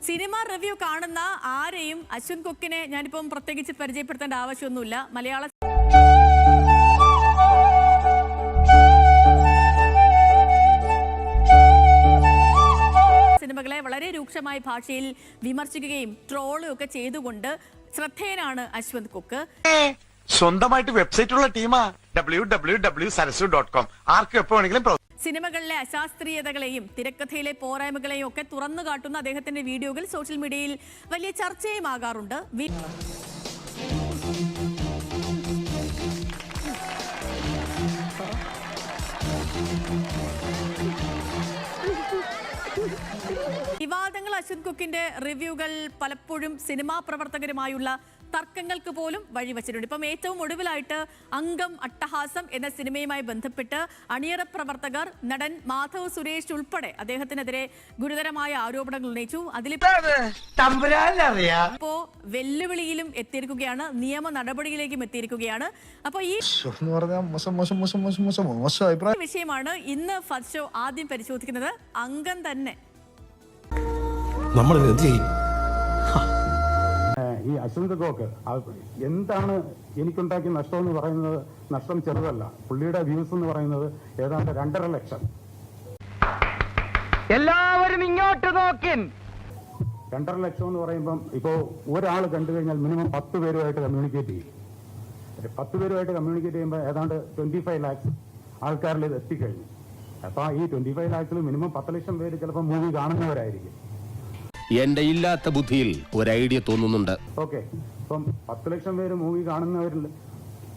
Cinema review കാണുന്ന ആരെയും അശ്വിൻ കൊക്കിനെ ഞാനിപ്പം പ്രത്യേകിച്ച് പരിചയപ്പെടുത്തേണ്ട ആവശ്യമൊന്നുമില്ല. മലയാള സിനിമകളെ വളരെ രൂക്ഷമായ ഭാഷയിൽ വിമർശിക്കുകയും ട്രോളും ഒക്കെ ചെയ്തുകൊണ്ട് ശ്രദ്ധേയനാണ് അശ്വന്ത് കൊക്ക്. സ്വന്തമായിട്ട് വെബ്സൈറ്റ് ഉള്ള ടീമാ www.sarasu.com. ആർക്കും എപ്പോ വേണമെങ്കിലും സിനിമകളിലെ അശാസ്ത്രീയതകളെയും തിരക്കഥയിലെ പോരായ്മകളെയും ഒക്കെ തുറന്നു കാട്ടുന്ന അദ്ദേഹത്തിന്റെ വീഡിയോകൾ സോഷ്യൽ മീഡിയയിൽ വലിയ ചർച്ചയുമാകാറുണ്ട്. വിവാദങ്ങൾ അശ്വന്ത് കൊക്കിന്റെ റിവ്യൂകൾ പലപ്പോഴും സിനിമാ പ്രവർത്തകരുമായുള്ള തർക്കങ്ങൾക്ക് പോലും വഴിവെച്ചിട്ടുണ്ട്. ഇപ്പം ഏറ്റവും ഒടുവിലായിട്ട് അംഗം അട്ടഹാസം എന്ന സിനിമയുമായി ബന്ധപ്പെട്ട് അണിയറ പ്രവർത്തകർ നടൻ മാധവ് സുരേഷ് ഉൾപ്പെടെ അദ്ദേഹത്തിനെതിരെ ഗുരുതരമായ ആരോപണങ്ങൾ ഉന്നയിച്ചു. അതിലിപ്പോ വെല്ലുവിളിയിലും എത്തിയിരിക്കുകയാണ്, നിയമ നടപടിയിലേക്കും എത്തിയിരിക്കുകയാണ്. അപ്പൊ ഈ വിഷയമാണ് ഇന്ന് ഫസ്റ്റ് ഷോ ആദ്യം പരിശോധിക്കുന്നത്. അംഗം തന്നെ ഈ അശ്വന്ത് കൊക്ക് എന്താണ് എനിക്കുണ്ടാക്കിയ നഷ്ടം എന്ന് പറയുന്നത് നഷ്ടം ചെറുതല്ല. പുള്ളിയുടെ വ്യൂസ് എന്ന് പറയുന്നത് ഏതാണ്ട് 2.5 ലക്ഷം. എല്ലാവരും ഇങ്ങോട്ട് നോക്കിൻ. 2.5 ലക്ഷം എന്ന് പറയുമ്പം ഇപ്പോ ഒരാൾ കണ്ടു കഴിഞ്ഞാൽ മിനിമം 10 പേരുമായിട്ട് കമ്മ്യൂണിക്കേറ്റ് ചെയ്യും. 10 പേരുമായിട്ട് കമ്മ്യൂണിക്കേറ്റ് ചെയ്യുമ്പോൾ ഏതാണ്ട് 25 ലാക്സ് ആൾക്കാരിൽ ഇത് എത്തിക്കഴിഞ്ഞു. അപ്പൊ ഈ 25 ലാക്സിൽ മിനിമം 10 ലക്ഷം പേര് ചിലപ്പോൾ മൂവി കാണുന്നവരായിരിക്കും. എന്റെ ഇല്ലാത്ത ബുദ്ധിയിൽ ഒരു ഐഡിയ തോന്നുന്നുണ്ട്. ഓക്കെ, അപ്പം 10 ലക്ഷം പേര് മൂവി കാണുന്നവരിൽ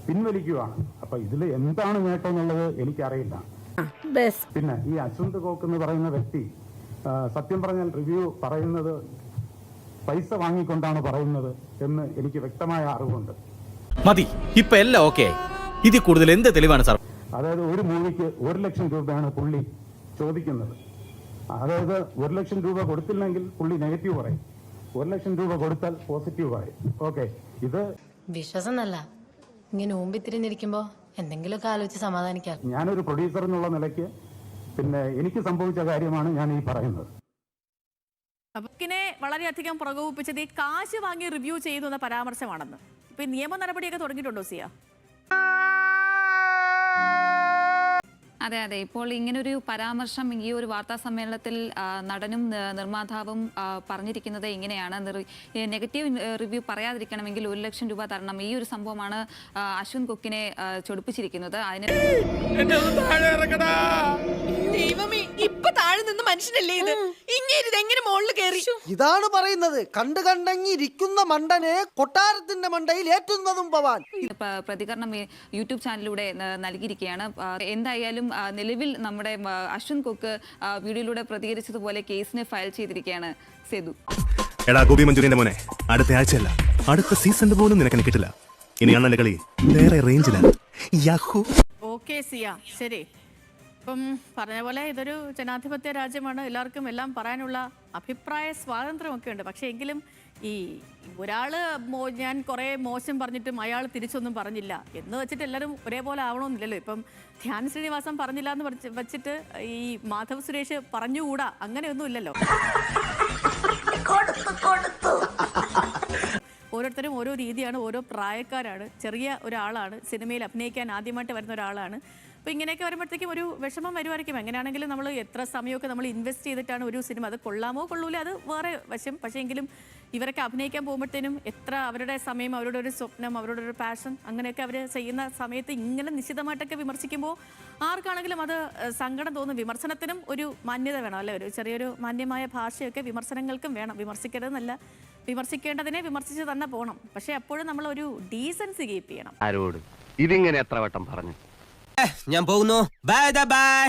പിൻവലിക്കുകയാണ്. അപ്പൊ ഇതിൽ എന്താണ് നേട്ടം എന്നുള്ളത് എനിക്കറിയില്ല. പിന്നെ ഈ അശ്വന്ത് കൊക്ക് എന്ന് പറയുന്ന വ്യക്തി സത്യം പറഞ്ഞാൽ റിവ്യൂ പറയുന്നത് പൈസ വാങ്ങിക്കൊണ്ടാണ് പറയുന്നത് എന്ന് എനിക്ക് വ്യക്തമായ അറിവുണ്ട്. മതി, ഇപ്പൊ എല്ലാം ഓക്കെ. ഇതിൽ കൂടുതൽ എന്ത് തെളിവാണ് സാർ? അതായത് ഒരു മൂവിക്ക് 1 ലക്ഷം രൂപയാണ് പുള്ളി ചോദിക്കുന്നത്. അതായത് 1 ലക്ഷം രൂപ കൊടുത്തില്ലെങ്കിൽ പുള്ളി നെഗറ്റീവ് പറയും, 1 ലക്ഷം രൂപ കൊടുത്താൽ പോസിറ്റീവ് പറയും. ഓക്കെ, ഇത് വിശ്വാസം നല്ല ഇങ്ങനെ ഊമ്പിത്തിരിഞ്ഞിരിക്കുമ്പോ എന്തെങ്കിലുമൊക്കെ ആലോചിച്ച് സമാധാനിക്കാം. ഞാനൊരു പ്രൊഡ്യൂസർ എന്നുള്ള നിലയ്ക്ക് പിന്നെ എനിക്ക് സംഭവിച്ച കാര്യമാണ് ഞാൻ ഈ പറയുന്നത്. കൊക്കിനെ വളരെയധികം പ്രകോപിപ്പിച്ചത് ഈ കാശ് വാങ്ങി റിവ്യൂ ചെയ്തു എന്ന പരാമർശമാണെന്ന്. ഇപ്പൊ നിയമ നടപടിയൊക്കെ തുടങ്ങിയിട്ടുണ്ടോ സിയ? അതെ അതെ, ഇപ്പോൾ ഇങ്ങനൊരു പരാമർശം ഈ ഒരു വാർത്താ സമ്മേളനത്തിൽ നടനും നിർമ്മാതാവും പറഞ്ഞിരിക്കുന്നത് ഇങ്ങനെയാണ്. നെഗറ്റീവ് റിവ്യൂ പറയാതിരിക്കണമെങ്കിൽ 1 ലക്ഷം രൂപ തരണം. ഈ ഒരു സംഭവമാണ് അശ്വന്ത് കൊക്കിനെ ചൊടിപ്പിച്ചിരിക്കുന്നത്. അതിന് ഇതാണ് പറയുന്നത്, കണ്ടു കണ്ടങ്ങിരിക്കുന്ന മണ്ടനെ കൊട്ടാരത്തിന്റെ മണ്ടയിൽ ഏറ്റുന്നതും പവാൻ. പ്രതികരണം യൂട്യൂബ് ചാനലിലൂടെ നൽകിയിരിക്കുകയാണ്. എന്തായാലും നിലവിൽ നമ്മുടെ അശ്വന്ത് കൊക്ക് വീഡിയോയിലൂടെ പ്രതികരിച്ചതുപോലെ കേസിന് ഫയൽ ചെയ്തിരിക്കുകയാണ്. സേതു, എടാ ഗോപി മഞ്ജുരിന്റെ മോനെ, അടുത്ത ആഴ്ചയല്ല അടുത്ത സീസണിൽ പോലും നിനക്ക് കിട്ടില്ല. ഇനി അണ്ണന്റെ കളി വേറെ റേഞ്ചിലാണ്. ഓക്കെ സിയ, ശരി. ഇപ്പം പറഞ്ഞ പോലെ ഇതൊരു ജനാധിപത്യ രാജ്യമാണ്. എല്ലാവർക്കും എല്ലാം പറയാനുള്ള അഭിപ്രായ സ്വാതന്ത്ര്യമൊക്കെ ഉണ്ട്. പക്ഷേ എങ്കിലും ഈ ഒരാള് ഞാൻ കുറേ മോശം പറഞ്ഞിട്ടും അയാൾ തിരിച്ചൊന്നും പറഞ്ഞില്ല എന്ന് വെച്ചിട്ട് എല്ലാവരും ഒരേപോലെ ആവണമെന്നില്ലല്ലോ. ഇപ്പം ധ്യാൻ ശ്രീനിവാസൻ പറഞ്ഞില്ല എന്ന് വെച്ചിട്ട് ഈ മാധവ് സുരേഷ് പറഞ്ഞുകൂടാ, അങ്ങനെയൊന്നും ഇല്ലല്ലോ. ഓരോരുത്തരും ഓരോ രീതിയാണ്, ഓരോ പ്രായക്കാരാണ്. ചെറിയ ഒരാളാണ്, സിനിമയിൽ അഭിനയിക്കാൻ ആദ്യമായിട്ട് വരുന്ന ഒരാളാണ്. അപ്പോൾ ഇങ്ങനെയൊക്കെ വരുമ്പോഴത്തേക്കും ഒരു വിഷമം വരുമായിരിക്കും. എങ്ങനെയാണെങ്കിലും നമ്മൾ എത്ര സമയമൊക്കെ നമ്മൾ ഇൻവെസ്റ്റ് ചെയ്തിട്ടാണ് ഒരു സിനിമ, അത് കൊള്ളാമോ കൊള്ളൂല അത് വേറെ വശം. പക്ഷേ എങ്കിലും ഇവരൊക്കെ അഭിനയിക്കാൻ പോകുമ്പോഴത്തേനും എത്ര അവരുടെ സമയം, അവരുടെ ഒരു സ്വപ്നം, അവരുടെ ഒരു പാഷൻ, അങ്ങനെയൊക്കെ അവർ ചെയ്യുന്ന സമയത്ത് ഇങ്ങനെ നിശ്ചിതമായിട്ടൊക്കെ വിമർശിക്കുമ്പോൾ ആർക്കാണെങ്കിലും അത് സങ്കടം തോന്നും. വിമർശനത്തിനും ഒരു മാന്യത വേണം അല്ലേ, ഒരു ചെറിയൊരു മാന്യമായ ഭാഷയൊക്കെ വിമർശനങ്ങൾക്കും വേണം. വിമർശിക്കരുതെന്നല്ല, വിമർശിക്കേണ്ടതിനെ വിമർശിച്ച് തന്നെ പോകണം. പക്ഷേ അപ്പോഴും നമ്മൾ ഒരു ഡീസൻസി കീപ്പ് ചെയ്യണം. ആരോട് ഇതിങ്ങനെ എത്ര വട്ടം പറഞ്ഞു? ഞാൻ പോകുന്നു. Bye bye.